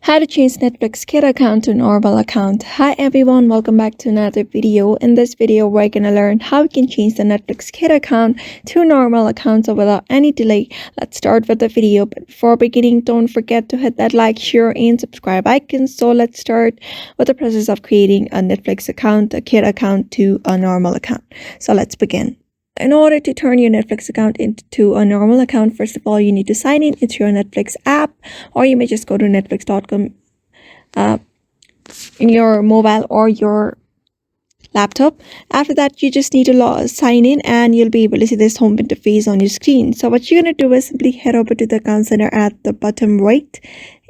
How to change Netflix kid account to normal account. Hi everyone, welcome back to another video. In this video, we're gonna learn how you can change the Netflix kid account to normal account. So without any delay, let's start with the video. But before beginning, don't forget to hit that like, share, and subscribe icon. So let's start with the process of creating a Netflix account, a kid account to a normal account. So let's begin. In order to turn your Netflix account into a normal account, first of all, you need to sign in into your Netflix app, or you may just go to netflix.com in your mobile or your laptop. After that, you just need to sign in and you'll be able to see this home interface on your screen. So what you're going to do is simply head over to the account center at the bottom right.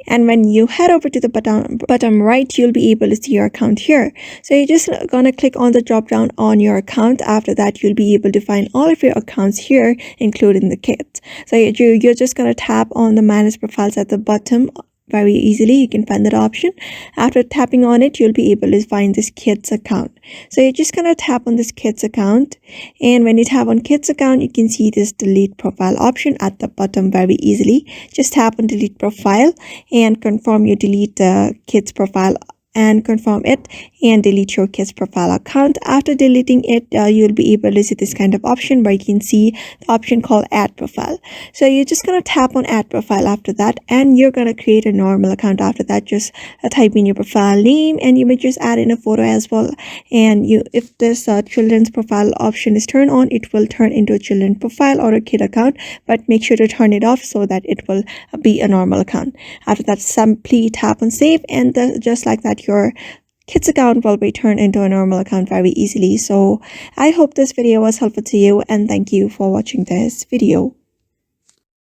And when you head over to the bottom right, you'll be able to see your account here. So you're just gonna click on the drop down on your account. After that, you'll be able to find all of your accounts here, including the kids. So you're just gonna tap on the manage profiles at the bottom. Very easily you can find that option. After tapping on it, you'll be able to find this kids account. So you're just gonna tap on this kids account, and when you tap on kids account, you can see this delete profile option at the bottom very easily. Just tap on delete profile and confirm you delete the kids profile and confirm it and delete your kids profile account. After deleting it, you'll be able to see this kind of option where you can see the option called add profile. So you're just going to tap on add profile after that, and you're going to create a normal account after that. Just type in your profile name, and you may just add in a photo as well. And if this children's profile option is turned on, it will turn into a children profile or a kid account, but make sure to turn it off so that it will be a normal account. After that, simply tap on save, and just like that, your kids account will be turned into a normal account very easily. So I hope this video was helpful to you, and thank you for watching this video.